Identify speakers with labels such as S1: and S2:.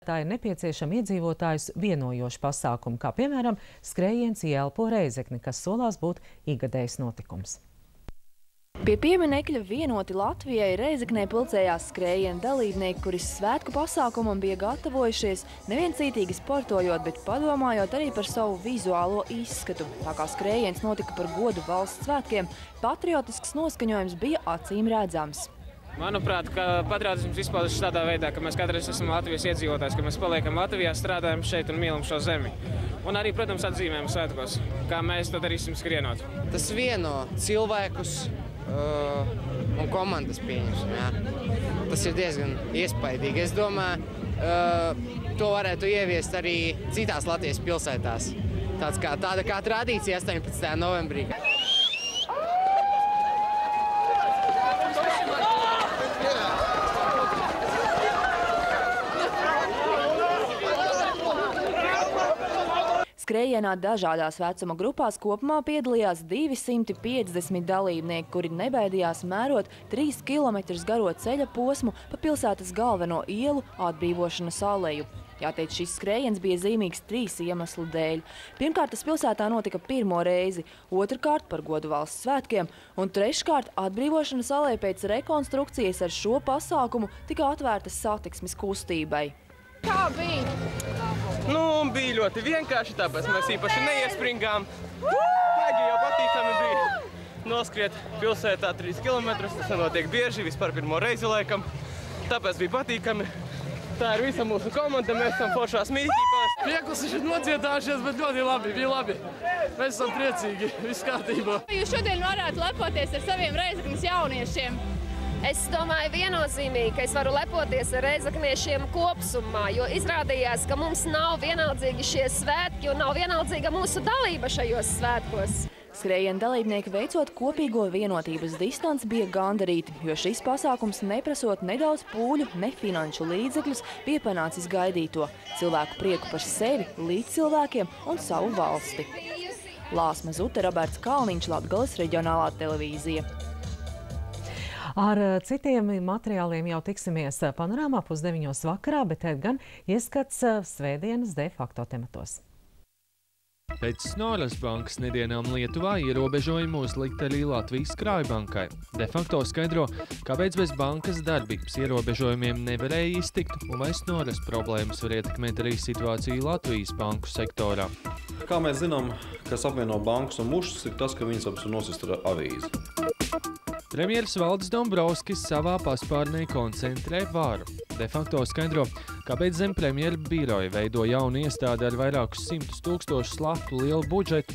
S1: pilsētā ir nepieciešami iedzīvotājus vienojoši pasākumi, kā piemēram skrējiens Ielpo Reizekni, kas solās būt ikgadējs notikums.
S2: Pie pieminekļa Vienoti Latvijai Reizeknē pulcējās skrējiena dalībnieki, kuri svētku pasākumam bija gatavojušies nevien cītīgi sportojot, bet padomājot arī par savu vizuālo izskatu. Tā kā skrējiens notika par godu valsts svētkiem, patriotisks noskaņojums bija acīm redzams.
S3: Manuprāt, ka patriotisms izpaužas tādā veidā, ka mēs katrs esam Latvijas iedzīvotājs, ka mēs paliekam Latvijā, strādājam šeit un mīlam šo zemi. Un arī, protams, atzīmējam svētkos, kā mēs to darīsim skrienot.
S4: Tas vieno cilvēkus un komandas pieņemsim, jā. Tas ir diezgan iespaidīgi. Es domāju, to varētu ieviest arī citās Latvijas pilsētās. Tāda kā tradīcija 18. novembrī.
S2: Skrējienā dažādās vecuma grupās kopumā piedalījās 250 dalībnieki, kuri nebaidījās mērot 3 km garo ceļa posmu pa pilsētas galveno ielu Atbrīvošanas aleju. Jāteic, šis skrējiens bija zīmīgs 3 iemeslu dēļ. Pirmkārt, tas pilsētā notika pirmo reizi, otrkārt par godu valsts svētkiem, un treškārt Atbrīvošanas aleja pēc rekonstrukcijas ar šo pasākumu tika atvērta satiksmes kustībai.
S5: Kā bija?
S6: Bija ļoti vienkārši, tāpēc mēs īpaši neiespringām. Baigi jau patīkami bija noskriet pilsētā 3 km, tas nenotiek bieži, vispār pirmo reizi laikam. Tāpēc bija patīkami. Tā ir visa mūsu komanda, mēs esam foršās mītīpās.
S7: Pieklusi šeit nocietāšies, bet ļoti labi, bija labi. Mēs esam priecīgi, viss kārtībā.
S5: Jūs šodien varētu lepoties ar saviem Reizeknes jauniešiem?
S8: Es domāju viennozīmīgi, ka es varu lepoties ar reizekniešiem kopsumā, jo izrādījās, ka mums nav vienaldzīgi šie svētki un nav vienaldzīga mūsu dalība šajos svētkos.
S2: Skrējiena dalībnieki veicot kopīgo vienotības distanci bija gandarīti, jo šis pasākums neprasot nedaudz pūļu, ne finanšu līdzekļus, bija panācis gaidīto cilvēku prieku par sevi, līdz cilvēkiem un savu valsti. Lāsma Zute, Roberts Kalniņš, Latgales reģionālā televīzija.
S1: Ar citiem materiāliem jau tiksimies panorāmā 8:30 vakarā, bet gan ieskats svētdienas de facto tematos.
S9: Pēc Snoras bankas nedienām Lietuvā ierobežojumu uzlikt arī Latvijas Krājbankai. De facto skaidro, kāpēc bez bankas darbības ierobežojumiem nevarēja iztikt un vai Snoras problēmas var ietekmēt arī situāciju Latvijas banku sektorā.
S10: Kā mēs zinām, kas apvieno bankas un mušas, ir tas, ka viņas abas ir nosist ar avīzi.
S9: Premjeras Valdis Dombrovskis savā paspārnē koncentrē varu. De facto skaidro, kāpēc zem premjera biroja veido jaunu iestādi ar vairākus 100 000 latu lielu budžetu,